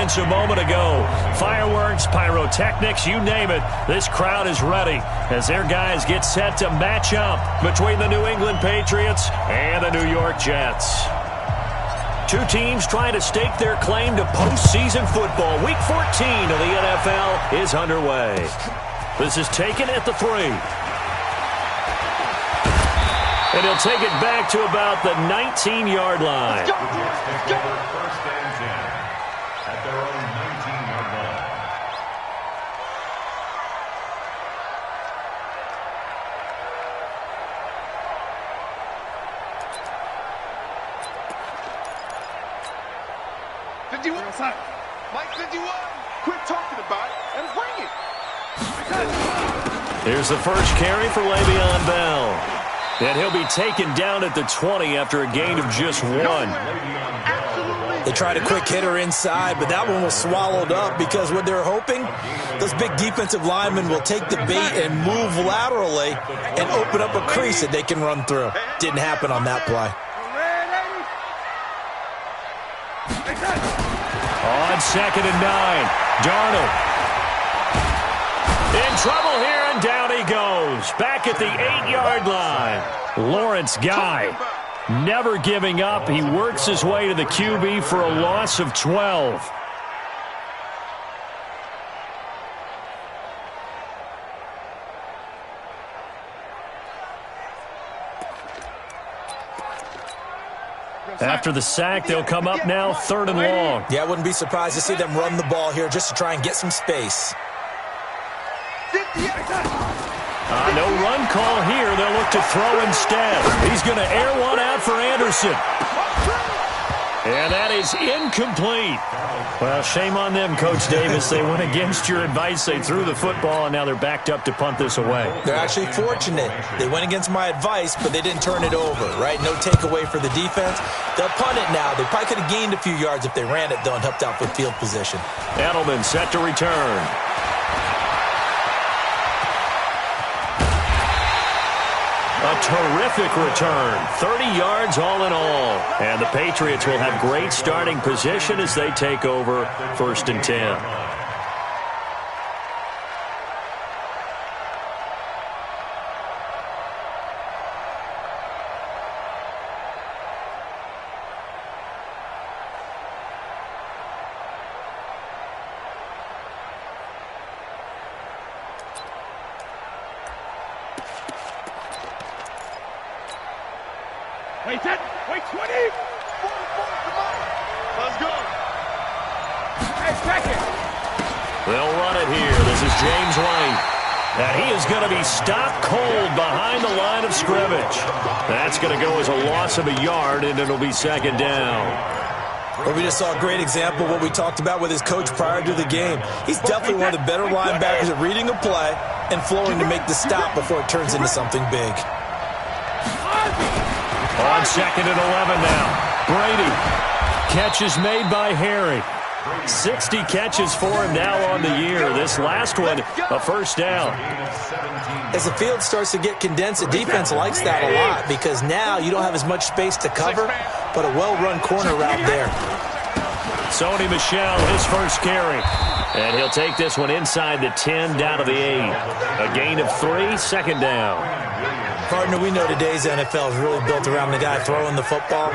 seconds a moment ago. Fireworks, pyrotechnics, you name it. This crowd is ready as their guys get set to match up between the New England Patriots and the New York Jets. Two teams trying to stake their claim to postseason football. Week 14 of the NFL is underway. This is taken at the 3. And he'll take it back to about the 19-yard line. First and 10 at their own 19-yard line. Mike 51. Quit talking about it and bring it. Here's the first carry for Le'Veon Bell. And he'll be taken down at the 20 after a gain of just 1. They tried a quick hitter inside, but that one was swallowed up because what they're hoping, those big defensive linemen will take the bait and move laterally and open up a crease that they can run through. Didn't happen on that play. On 2nd and 9, Darnold. In trouble here, and down he goes. Back at the 8-yard line. Lawrence Guy never giving up. He works his way to the QB for a loss of 12. After the sack, they'll come up now 3rd and long. Yeah, I wouldn't be surprised to see them run the ball here just to try and get some space. No run call here. They'll look to throw instead. He's going to air one out for Anderson. And that is incomplete. Well, shame on them, Coach Davis. They went against your advice. They threw the football, and now they're backed up to punt this away. They're actually fortunate. They went against my advice, but they didn't turn it over, right? No takeaway for the defense. They'll punt it now. They probably could have gained a few yards if they ran it, though, and helped out with field position. Edelman set to return. A terrific return. 30 yards all in all. And the Patriots will have great starting position as they take over 1st and 10. Wait 10. Wait 20. 44. Come on. Let's go. Hey, second. They'll run it here. This is James White. And he is going to be stopped cold behind the line of scrimmage. That's going to go as a loss of a yard, and it'll be 2nd down. Well, we just saw a great example of what we talked about with his coach prior to the game. He's definitely one of the better linebackers at reading a play and flowing to make the stop before it turns into something big. On 2nd and 11 now. Brady. Catch is made by Harry. 60 catches for him now on the year. This last one, a 1st down. As the field starts to get condensed, the defense likes that a lot because now you don't have as much space to cover, but a well-run corner route there. Sony Michel, his first carry. And he'll take this one inside the 10, down to the 8. A gain of 3, 2nd down. Partner, we know today's NFL is really built around the guy throwing the football.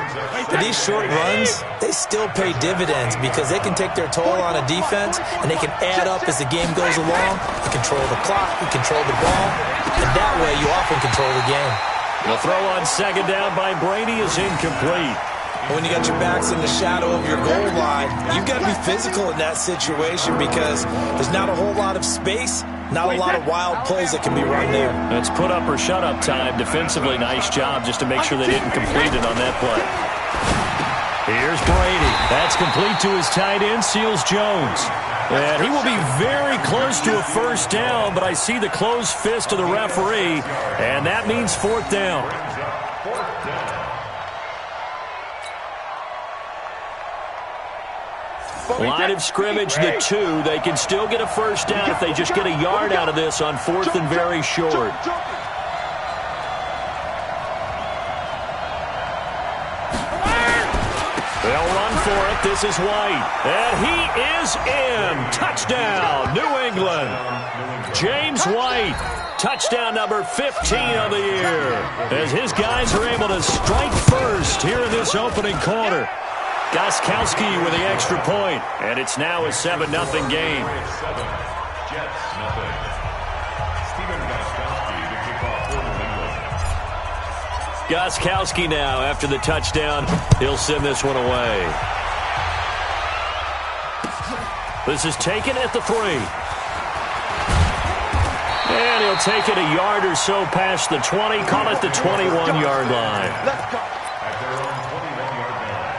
But these short runs, they still pay dividends because they can take their toll on a defense and they can add up as the game goes along. You control the clock, you control the ball, and that way you often control the game. The throw on 2nd down by Brady is incomplete. When you got your backs in the shadow of your goal line, you've got to be physical in that situation because there's not a whole lot of space, not a lot of wild plays that can be run there. It's put up or shut up time. Defensively, nice job just to make sure they didn't complete it on that play. Here's Brady. That's complete to his tight end, Seals Jones. And he will be very close to a 1st down, but I see the closed fist of the referee, and that means 4th down. Line of scrimmage, the 2. They can still get a 1st down if they just get a yard out of this on 4th and very short. They'll run for it. This is White. And he is in. Touchdown, New England. James White, touchdown number 15 of the year, as his guys are able to strike first here in this opening quarter. Gostkowski with the extra point, and it's now a 7-0 game. Jets, nothing. Stephen Gostkowski to kick off for New England. Gostkowski now, after the touchdown, he'll send this one away. This is taken at the 3. And he'll take it a yard or so past the 20, call it the 21-yard line. Let's go. At their own 21-yard line.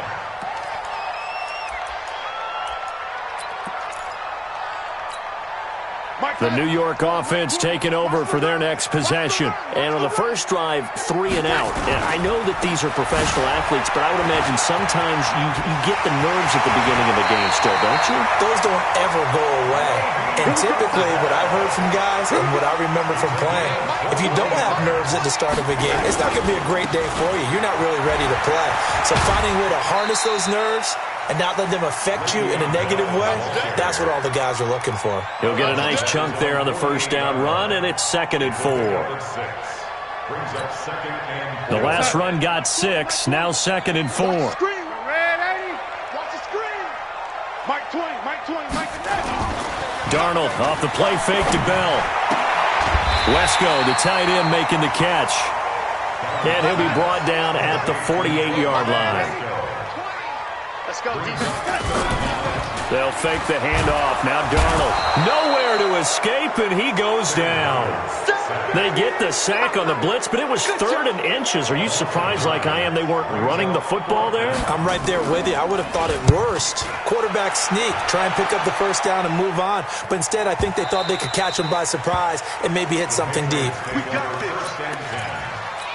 The New York offense taking over for their next possession. And on the first drive, 3 and out. And I know that these are professional athletes, but I would imagine sometimes you get the nerves at the beginning of the game still, don't you? Those don't ever go away. And typically what I've heard from guys and what I remember from playing, if you don't have nerves at the start of a game, it's not going to be a great day for you. You're not really ready to play. So finding a way to harness those nerves and not let them affect you in a negative way, that's what all the guys are looking for. He'll get a nice chunk there on the first down run, and it's 2nd and 4. The last run got 6, now 2nd and 4. Screen. Red 80. Watch the screen. Mike 20. Mike 20. Mike 20. Darnold off the play fake to Bell. Wesco, the tight end, making the catch. And he'll be brought down at the 48-yard line. Let's go, defense. They'll fake the handoff. Now Darnold nowhere to escape, and he goes down. They get the sack on the blitz, but it was 3rd and inches. Are you surprised like I am they weren't running the football there? I'm right there with you. I would have thought it worst. Quarterback sneak, try and pick up the first down and move on. But instead, I think they thought they could catch him by surprise and maybe hit something deep. We got this.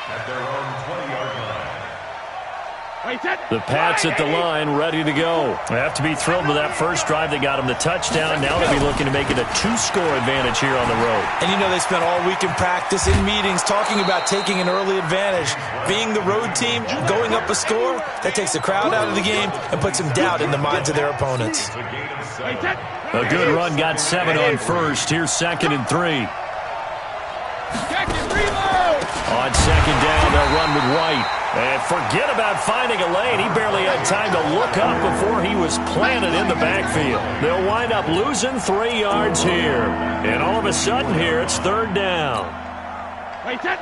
At their own 20-yard line. The Pats at the line, ready to go. They have to be thrilled with that first drive. They got them the touchdown. Now they'll be looking to make it a 2-score advantage here on the road. And you know they spent all week in practice, in meetings, talking about taking an early advantage. Being the road team, going up a score, that takes the crowd out of the game and puts some doubt in the minds of their opponents. A good run, got 7 on first. Here's 2nd and 3. On 2nd down, they'll run with White. And forget about finding a lane. He barely had time to look up before he was planted in the backfield. They'll wind up losing 3 yards here. And all of a sudden here, it's 3rd down. Wait, 20.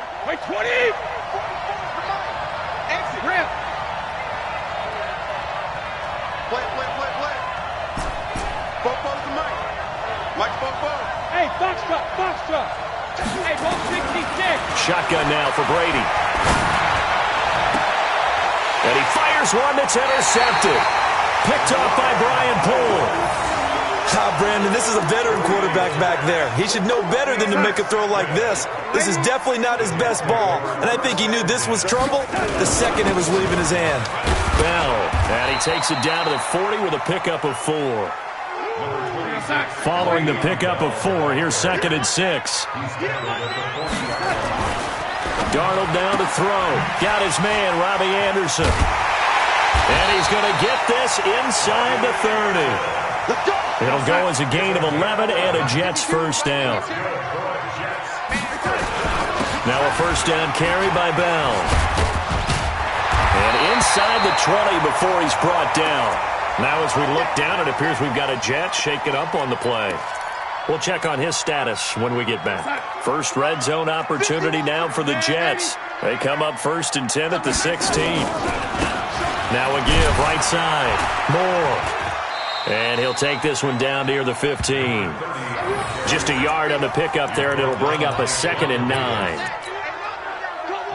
Exit. Grip. Play. Bobo's the Mike. Mike Bobo. Hey, Foxtrot. Hey, ball 66. Shotgun now for Brady. And he fires one that's intercepted. Picked off by Brian Poole. Brandon, this is a veteran quarterback back there. He should know better than to make a throw like this. This is definitely not his best ball, and I think he knew this was trouble the second it was leaving his hand. Bell, and he takes it down to the 40 with a pickup of 4. Following the pickup of 4, here's 2nd and 6. Darnold down to throw. Got his man, Robbie Anderson. And he's going to get this inside the 30. It'll go as a gain of 11 and a Jets first down. Now a first down carry by Bell. And inside the 20 before he's brought down. Now as we look down, it appears we've got a Jet shaking up on the play. We'll check on his status when we get back. First red zone opportunity now for the Jets. They come up 1st and 10 at the 16. Now a give right side. Moore. And he'll take this one down near the 15. Just a yard on the pickup there, and it'll bring up a 2nd and 9.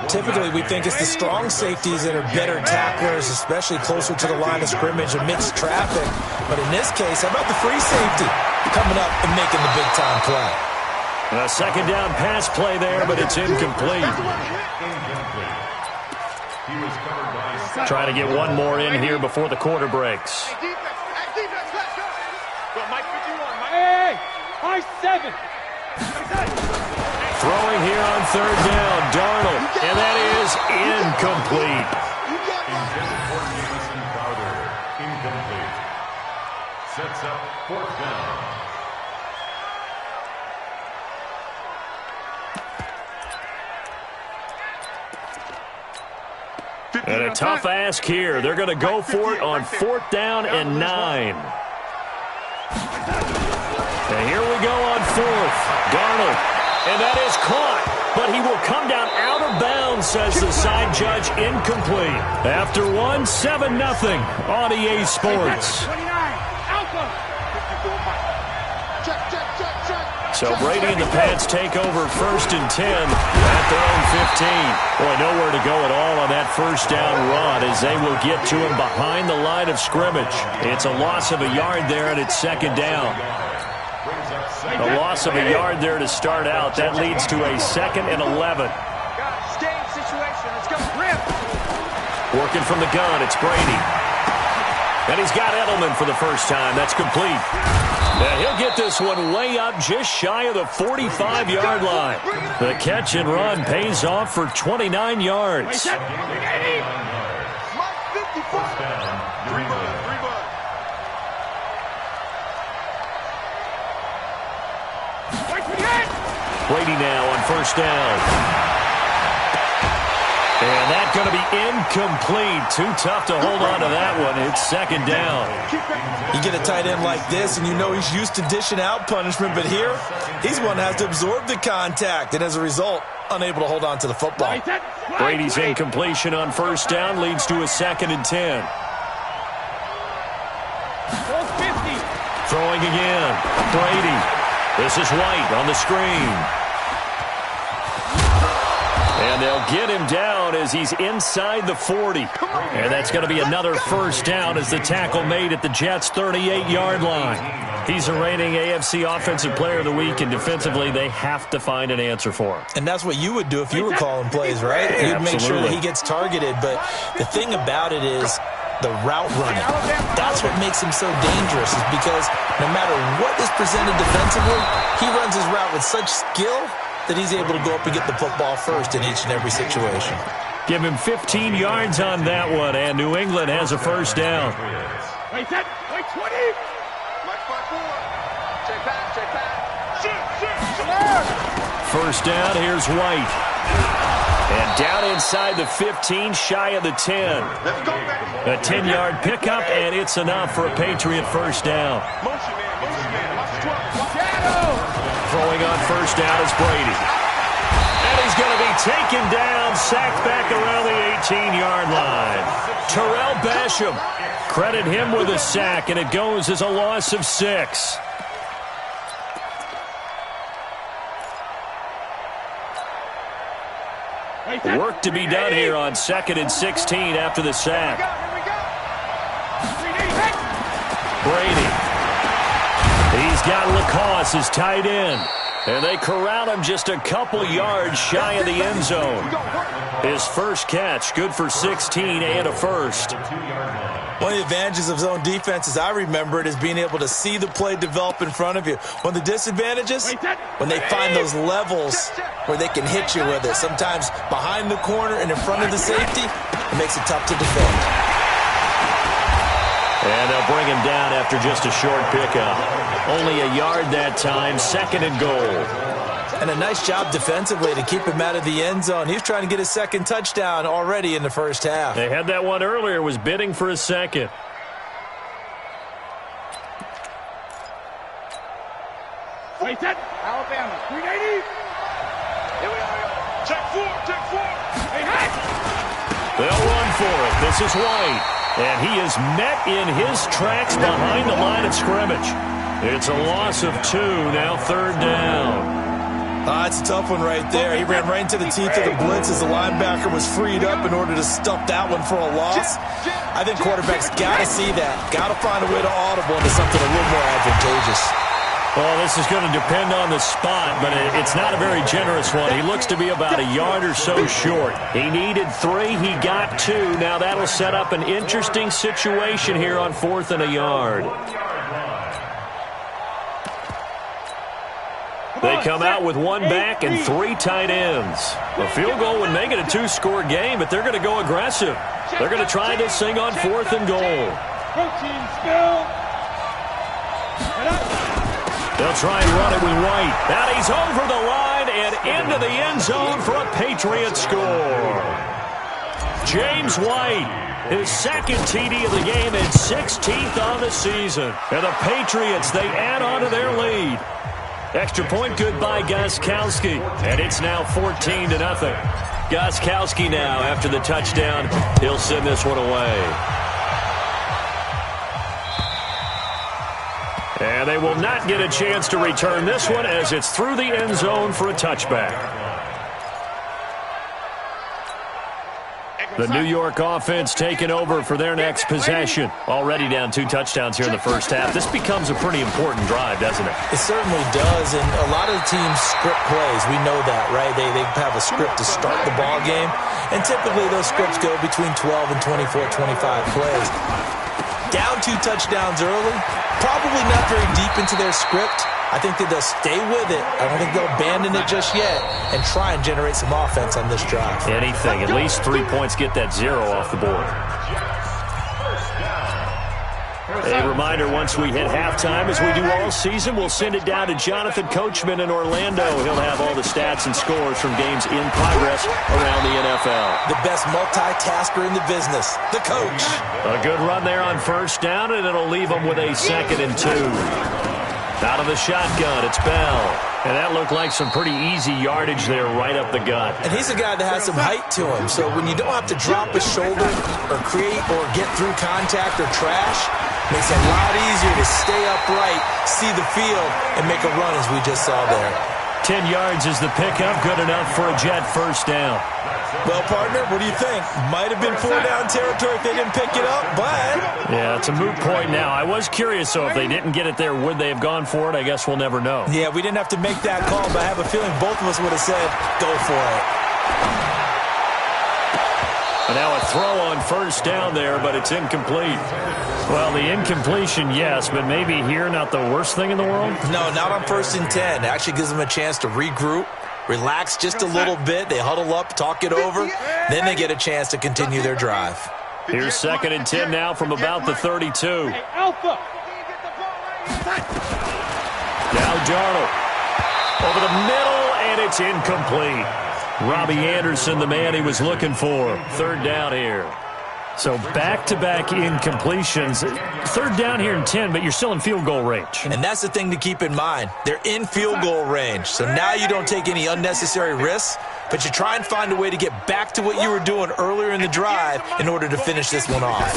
Typically, we think it's the strong safeties that are better tacklers, especially closer to the line of scrimmage amidst traffic. But in this case, how about the free safety coming up and making the big-time play? A 2nd down pass play there, but it's incomplete. Trying to get one more in here before the quarter breaks. Hey, high 7. Throwing here on 3rd down, Darnold, and that is incomplete. sets up 4th down. And a tough ask here. They're going to go for it on 4th down and 9. And here we go on 4th. Darnold. And that is caught. But he will come down out of bounds, says the side judge, incomplete. After 7-0 on EA Sports. 29, Alpha. So Brady and the Pats take over 1st and 10 at their own 15. Boy, nowhere to go at all on that 1st down run as they will get to him behind the line of scrimmage. It's a loss of a yard there, and it's 2nd down. A loss of a yard there to start out. That leads to a 2nd and 11. Game situation. Let's go. Rip. Working from the gun, it's Brady. And he's got Edelman for the first time. That's complete. And he'll get this one way up just shy of the 45-yard line. The catch and run pays off for 29 yards. Brady now on 1st down. And that's going to be incomplete. Too tough to hold on to that one. It's 2nd down. You get a tight end like this, and you know he's used to dishing out punishment, but here, he's one that has to absorb the contact, and as a result, unable to hold on to the football. Brady's incompletion on 1st down leads to a 2nd and 10. Throwing again. Brady. This is White on the screen. And they'll get him down as he's inside the 40. And that's going to be another 1st down as the tackle made at the Jets' 38-yard line. He's a reigning AFC Offensive Player of the Week, and defensively they have to find an answer for him. And that's what you would do if you were calling plays, right? You'd make sure that he gets targeted. But the thing about it is the route running. That's what makes him so dangerous, is because no matter what is presented defensively, he runs his route with such skill that he's able to go up and get the football first in each and every situation. Give him 15 yards on that one, and New England has a 1st down. Wait, 20. Mike 5-4. Check back. 1st down, here's White. And down inside the 15, shy of the 10. A 10-yard pickup, and it's enough for a Patriot 1st down. Motion man. Watch 12. Throwing on 1st down is Brady. And he's going to be taken down, sacked back around the 18-yard line. Terrell Basham, credit him with a sack, and it goes as a loss of 6. Work to be done here on 2nd and 16 after the sack. Brady. He's got Lacoste as tight end. And they corral him just a couple yards shy of the end zone. His first catch, good for 16 and a 1st. One of the advantages of zone defense, as I remember it, is being able to see the play develop in front of you. One of the disadvantages, when they find those levels where they can hit you with it. Sometimes behind the corner and in front of the safety, it makes it tough to defend. And they'll bring him down after just a short pickup. Only a yard that time, 2nd and goal. And a nice job defensively to keep him out of the end zone. He's trying to get his 2nd touchdown already in the 1st half. They had that one earlier, was bidding for a 2nd. Wait, Alabama, 380. Here we are. Check 4. Hey, hey. They'll run for it. This is White. And he is met in his tracks behind the line of scrimmage. It's a loss of 2, now 3rd down. It's a tough one right there. He ran right into the teeth of the blitz as the linebacker was freed up in order to stuff that one for a loss. I think quarterbacks got to see that. Got to find a way to audible into something a little more advantageous. Well, this is going to depend on the spot, but it's not a very generous one. He looks to be about a yard or so short. He needed 3. He got 2. Now that'll set up an interesting situation here on 4th and a yard. They come out with 1 back and 3 tight ends. A field goal would make it a 2-score game, but they're going to go aggressive. They're going to try this thing on 4th and goal. Protein spill. They'll try and run it with White. And he's over the line and into the end zone for a Patriots score. James White, his second TD of the game and 16th on the season. And the Patriots, they add on to their lead. Extra point good by Gostkowski. And it's now 14-0. Gostkowski now, after the touchdown, he'll send this one away. And they will not get a chance to return this one as it's through the end zone for a touchback. The New York offense taking over for their next possession. Already down 2 touchdowns here in the first half. This becomes a pretty important drive, doesn't it? It certainly does, and a lot of the teams script plays. We know that, right? They have a script to start the ball game, and typically those scripts go between 12 and 24, 25 plays. Down 2 touchdowns early, probably not very deep into their script. I think that they'll stay with it. I don't think they'll abandon it just yet and try and generate some offense on this drive. Anything. At least 3 points, get that 0 off the board. A reminder, once we hit halftime, as we do all season, we'll send it down to Jonathan Coachman in Orlando. He'll have all the stats and scores from games in progress around the NFL. The best multitasker in the business, the coach. A good run there on first down, and it'll leave them with a 2nd and 2. Out of the shotgun, it's Bell. And that looked like some pretty easy yardage there right up the gut. And he's a guy that has some height to him, so when you don't have to drop a shoulder or create or get through contact or trash, makes it a lot easier to stay upright, see the field, and make a run as we just saw there. 10 yards is the pickup, good enough for a Jet first down. Well, partner, what do you think? Might have been 4-down territory if they didn't pick it up, but... Yeah, it's a moot point now. I was curious, so if they didn't get it there, would they have gone for it? I guess we'll never know. Yeah, we didn't have to make that call, but I have a feeling both of us would have said, go for it. And now a throw on first down there, but it's incomplete. Well, the incompletion, yes, but maybe here not the worst thing in the world? No, not on 1st and 10. It actually gives them a chance to regroup, relax just a little bit. They huddle up, talk it over. Then they get a chance to continue their drive. Here's 2nd and 10 now from about the 32. Hey, Alpha. Now Darnold. Over the middle, and it's incomplete. Robbie Anderson, the man he was looking for. 3rd down here. So back-to-back incompletions. 3rd down here and 10, but you're still in field goal range. And that's the thing to keep in mind. They're in field goal range. So now you don't take any unnecessary risks, but you try and find a way to get back to what you were doing earlier in the drive in order to finish this one off.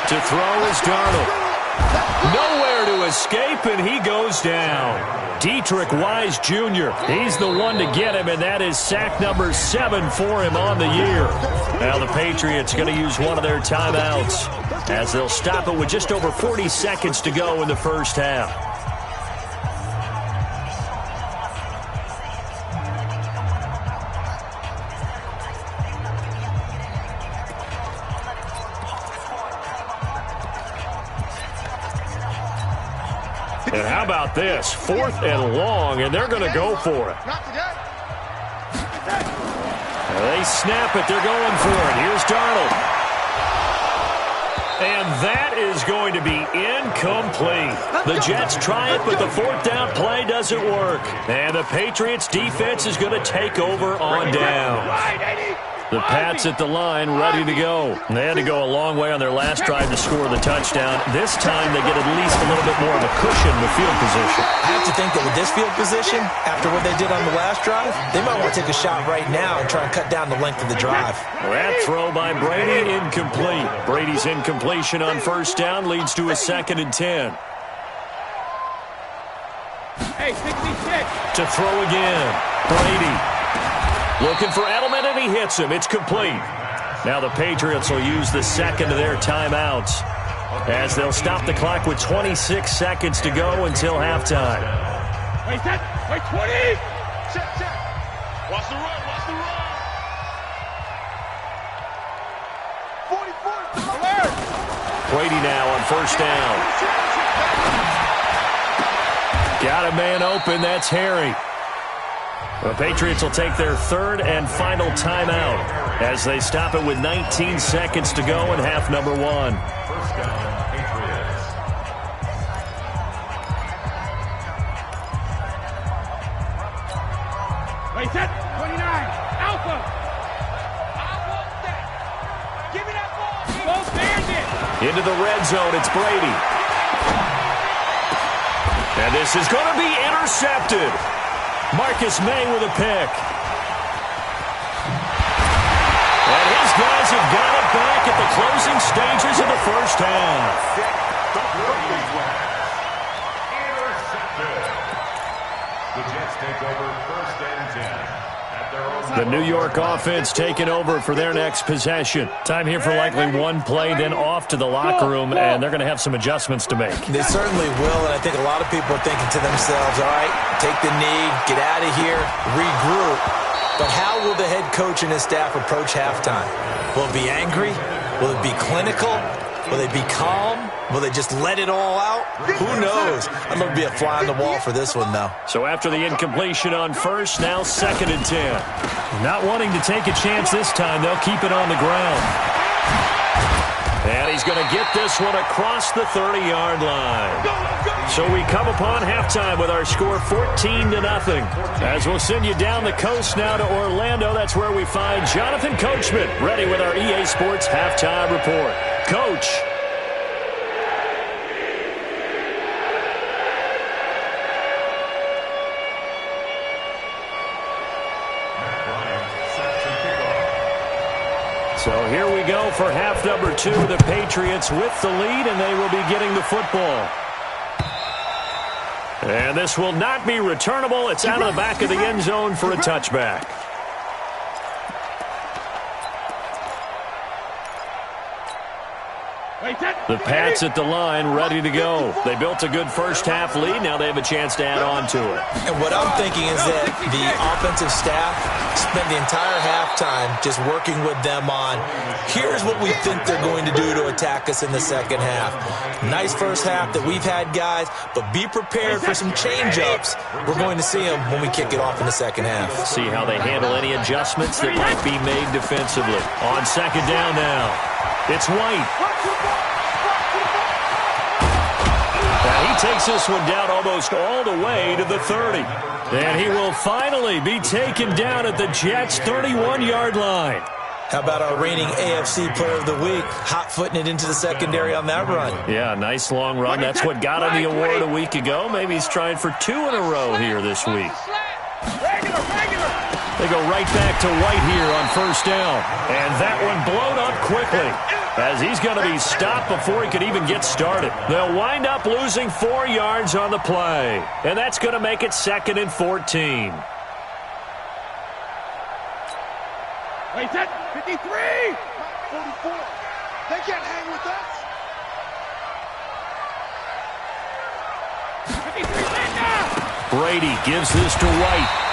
To throw is Darnold. Nowhere to escape, and he goes down. Dietrich Wise Jr., he's the one to get him, and that is sack number 7 for him on the year. Now the Patriots going to use one of their timeouts as they'll stop it with just over 40 seconds to go in the first half. And how about this? 4th and long, and they're going to go for it. They snap it. They're going for it. Here's Darnold. And that is going to be incomplete. The Jets try it, but the 4th down play doesn't work. And the Patriots defense is going to take over on down. The Pats at the line, ready to go. They had to go a long way on their last drive to score the touchdown. This time they get at least a little bit more of a cushion with field position. I have to think that with this field position, after what they did on the last drive, they might want to take a shot right now and try and cut down the length of the drive. That throw by Brady, incomplete. Brady's incompletion on first down leads to a 2nd and 10. Hey, 66. To throw again. Brady. Looking for Edelman, and he hits him. It's complete. Now the Patriots will use the 2nd of their timeouts as they'll stop the clock with 26 seconds to go until halftime. Wait, set. Wait, 20. Check, check. Watch the run, watch the run. 44. Alert. Brady now on first down. Got a man open. That's Harry. The Patriots will take their 3rd and final timeout as they stop it with 19 seconds to go in half number 1. First down, Patriots. Hey, set. 29. Alpha. I want that. Give me that ball. Go bandit. Into the red zone, it's Brady. And this is going to be intercepted. Marcus May with a pick. And his guys have got it back at the closing stages of the first half. Intercepted. The Jets take over 1st and 10 at their own. The New York offense taking over for their next possession. Time here for likely one play, then off to the locker room, and they're going to have some adjustments to make. They certainly will, and I think a lot of people are thinking to themselves, all right, take the knee, get out of here, regroup. But how will the head coach and his staff approach halftime? Will it be angry? Will it be clinical? Will they be calm? Will they just let it all out? Who knows? I'm going to be a fly on the wall for this one, though. So after the incompletion on first, now 2nd and 10. Not wanting to take a chance this time, they'll keep it on the ground. And he's going to get this one across the 30-yard line. So we come upon halftime with our score 14-0. As we'll send you down the coast now to Orlando, that's where we find Jonathan Coachman ready with our EA Sports halftime report. Coach. So here we go for half number 2. The Patriots with the lead, and they will be getting the football. And this will not be returnable. It's out of the back of the end zone for a touchback. The Pats at the line, ready to go. They built a good first-half lead. Now they have a chance to add on to it. And what I'm thinking is that the offensive staff spent the entire halftime just working with them on, here's what we think they're going to do to attack us in the second half. Nice first half that we've had, guys, but be prepared for some change-ups. We're going to see them when we kick it off in the second half. See how they handle any adjustments that might be made defensively. On 2nd down now, it's White. He takes this one down almost all the way to the 30. And he will finally be taken down at the Jets' 31-yard line. How about our reigning AFC Player of the Week, hot-footing it into the secondary on that run? Yeah, nice long run. That's what got him the award a week ago. Maybe he's trying for 2 in a row here this week. They go right back to White here on 1st down. And that one blown up quickly, as he's going to be stopped before he could even get started. They'll wind up losing 4 yards on the play, and that's going to make it 2nd and 14. Wait, set. 53. 44. They can't hang with us. 53. Linda. Brady gives this to White.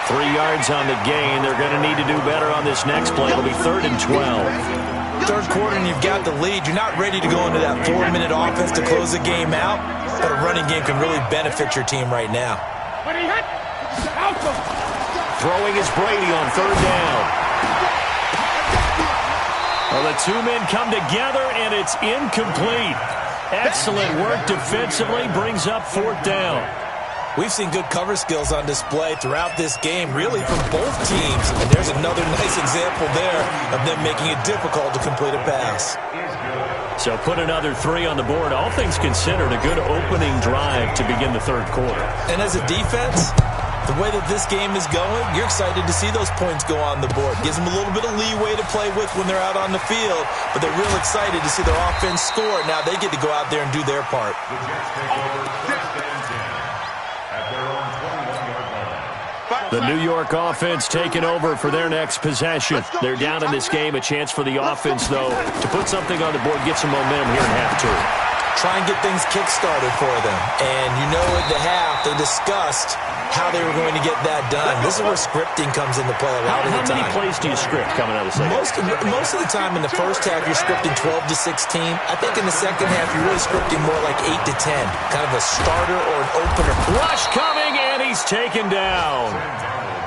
3 yards on the gain. They're going to need to do better on this next play. It'll be 3rd and 12. Third quarter and you've got the lead. You're not ready to go into that 4-minute offense to close the game out, but a running game can really benefit your team right now. When he hit. Alpha. Throwing is Brady on 3rd down. Well, the 2 men come together, and it's incomplete. Excellent work defensively, brings up 4th down. We've seen good cover skills on display throughout this game, really from both teams. And there's another nice example there of them making it difficult to complete a pass. So put another 3 on the board. All things considered, a good opening drive to begin the 3rd quarter. And as a defense, the way that this game is going, you're excited to see those points go on the board. Gives them a little bit of leeway to play with when they're out on the field, but they're real excited to see their offense score. Now they get to go out there and do their part. The Jets take over 1st and 10 at their own 21-yard line. The New York offense taking over for their next possession. They're down in this game. A chance for the offense, though, to put something on the board, get some momentum here in half 2. Try and get things kick-started for them. And you know at the half, they discussed how they were going to get that done. This is where scripting comes into play a lot of the time. How many plays do you script coming out of the second? Most of the time in the first half, you're scripting 12 to 16. I think in the second half, you're really scripting more like 8 to 10. Kind of a starter or an opener. Rush coming, and he's taken down.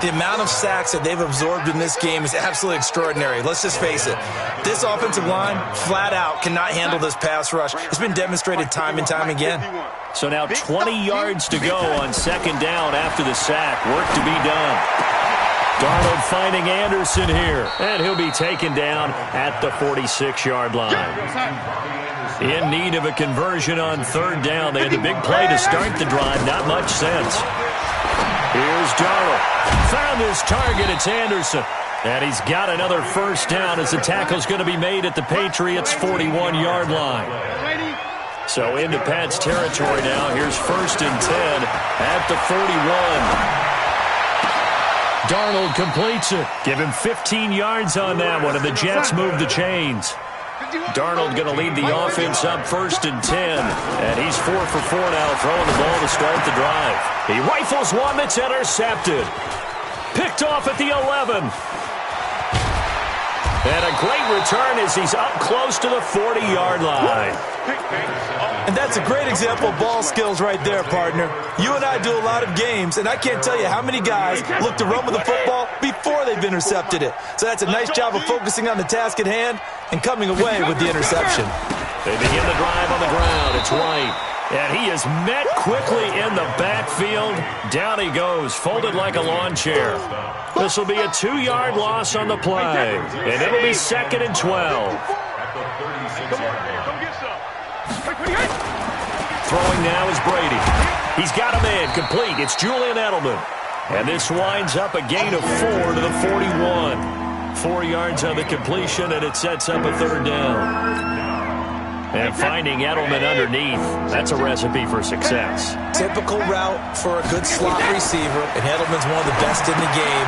The amount of sacks that they've absorbed in this game is absolutely extraordinary. Let's just face it. This offensive line, flat out, cannot handle this pass rush. It's been demonstrated time and time again. So now 20 yards to go on 2nd down after the sack. Work to be done. Darnold finding Anderson here, and he'll be taken down at the 46-yard line. In need of a conversion on third down. They had the big play to start the drive. Not much sense. Here's Darnold. Found his target. It's Anderson. And he's got another first down as the tackle's going to be made at the Patriots' 41-yard line. So into Pat's territory now. Here's 1st and 10 at the 41. Darnold completes it. Give him 15 yards on that one, and the Jets move the chains. Darnold going to lead the offense up 1st and 10. And he's 4 for 4 now, throwing the ball to start the drive. He rifles one that's intercepted. Picked off at the 11. And a great return as he's up close to the 40-yard line. And that's a great example of ball skills right there, partner. You and I do a lot of games, and I can't tell you how many guys look to run with the football before they've intercepted it. So that's a nice job of focusing on the task at hand and coming away with the interception. They begin the drive on the ground. It's White. And he is met quickly in the backfield. Down he goes, folded like a lawn chair. This will be a 2-yard loss on the play. And it'll be 2nd and 12. Throwing now is Brady. He's got a man complete. It's Julian Edelman. And this winds up a gain of 4 to the 41. 4 yards on the completion, and it sets up a 3rd down. And finding Edelman underneath, that's a recipe for success. Typical route for a good slot receiver, and Edelman's one of the best in the game.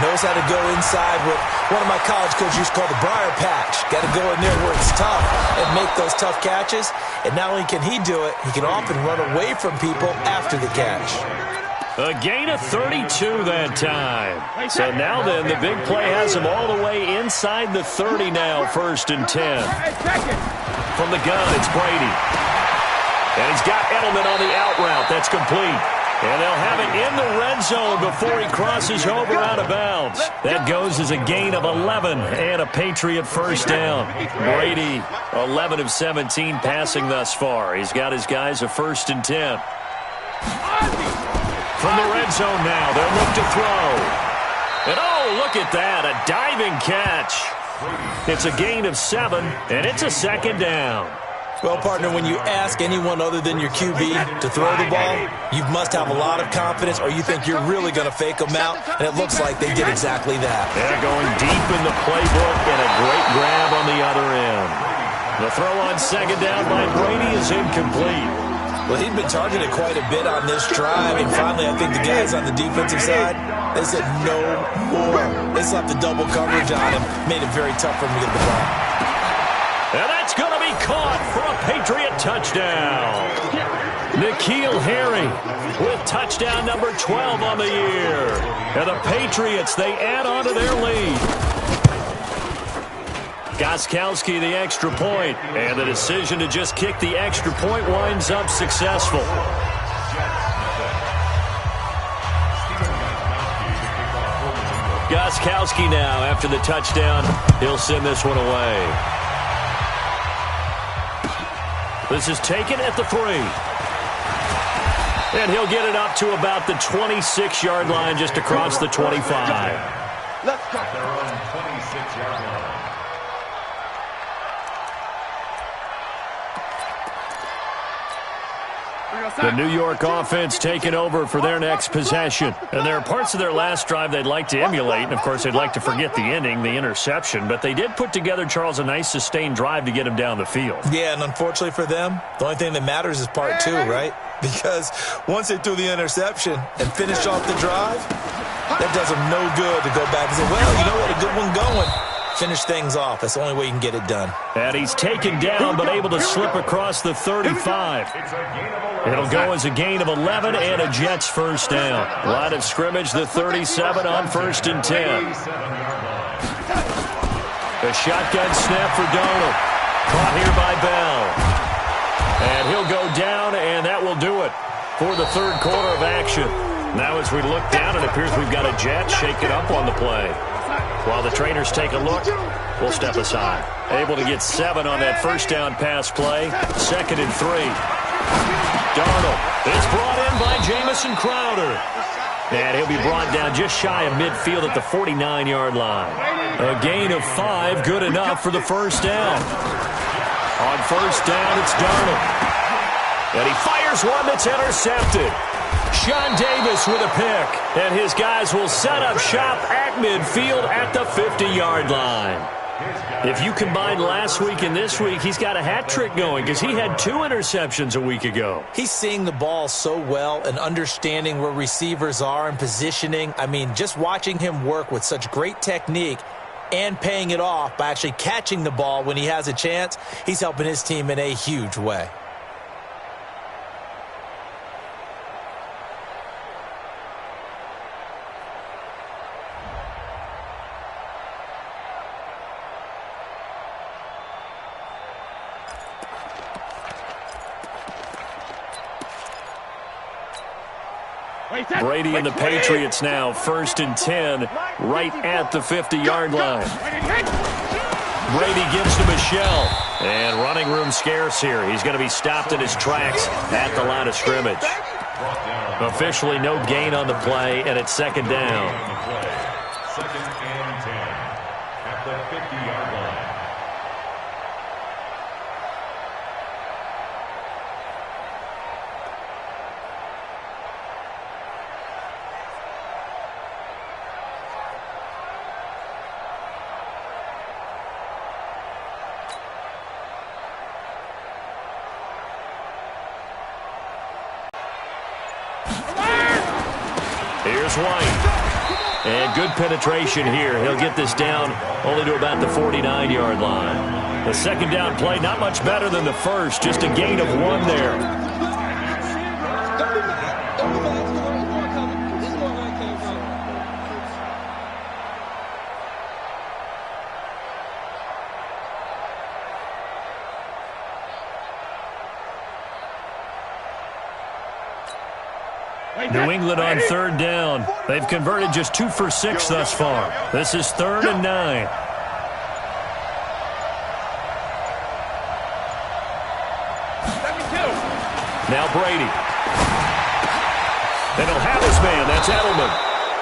Knows how to go inside what one of my college coaches used to call the briar patch. Got to go in there where it's tough and make those tough catches. And not only can he do it, he can often run away from people after the catch. A gain of 32 that time. So now then, the big play has him all the way inside the 30 now, 1st and 10. From the gun, it's Brady. And he's got Edelman on the out route. That's complete. And they'll have it in the red zone before he crosses over out of bounds. That goes as a gain of 11 and a Patriot first down. Brady, 11 of 17 passing thus far. He's got his guys a 1st and 10. From the red zone now, they'll look to throw. And oh, look at that, a diving catch. It's a gain of 7, and it's a 2nd down. Well, partner, when you ask anyone other than your QB to throw the ball, you must have a lot of confidence, or you think you're really going to fake them out, and it looks like they did exactly that. They're going deep in the playbook, and a great grab on the other end. The throw on 2nd down by Brady is incomplete. Well, he'd been targeted quite a bit on this drive, and finally I think the guys on the defensive side, they said no more. They slapped the double coverage on him, made it very tough for him to get the ball. And that's going to be caught for a Patriot touchdown. N'Keal Harry with touchdown number 12 on the year. And the Patriots, they add on to their lead. Gostkowski the extra point, and the decision to just kick the extra point winds up successful. Gostkowski now, after the touchdown, he'll send this one away. This is taken at the 3. And he'll get it up to about the 26-yard line, just across the 25. Let's go. Their own 26-yard line. The New York offense taking over for their next possession. And there are parts of their last drive they'd like to emulate. And, of course, they'd like to forget the ending, the interception. But they did put together, Charles, a nice sustained drive to get him down the field. Yeah, and unfortunately for them, the only thing that matters is part 2, right? Because once they threw the interception and finished off the drive, that does them no good to go back and say, well, you know what, a good one going. Finish things off. That's the only way you can get it done. And he's taken down, but able to slip across the 35. It'll go as a gain of 11 and a Jets first down. Line of scrimmage, the 37 on 1st and 10. A shotgun snap for Darnold. Caught here by Bell. And he'll go down, and that will do it for the 3rd quarter of action. Now as we look down, it appears we've got a Jet shaking up on the play. While the trainers take a look, we'll step aside. Able to get 7 on that first down pass play. 2nd and 3. Darnold is brought in by Jameis Jamison Crowder. And he'll be brought down just shy of midfield at the 49-yard line. A gain of 5, good enough for the first down. On first down, it's Darnold. And he fires one that's intercepted. Sean Davis with a pick. And his guys will set up shop at midfield at the 50-yard line. If you combine last week and this week, he's got a hat trick going because he had 2 interceptions a week ago. He's seeing the ball so well and understanding where receivers are and positioning. I mean, just watching him work with such great technique and paying it off by actually catching the ball when he has a chance, he's helping his team in a huge way. Brady and the Patriots now, 1st and 10, right at the 50-yard line. Brady gives to Michelle, and running room scarce here. He's going to be stopped in his tracks at the line of scrimmage. Officially no gain on the play, and it's 2nd down. 2nd and 10 at the 50-yard line. Here's White. And good penetration here. He'll get this down only to about the 49-yard line. The 2nd down play, not much better than the first. Just a gain of 1 there. New England on 3rd down. They've converted just 2 for 6 thus far. This is 3rd and 9. Now Brady. And he'll have his man. That's Edelman.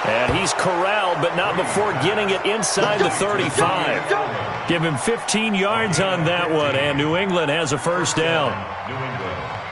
And he's corralled, but not before getting it inside the 35. Give him 15 yards on that one, and New England has a first down. New England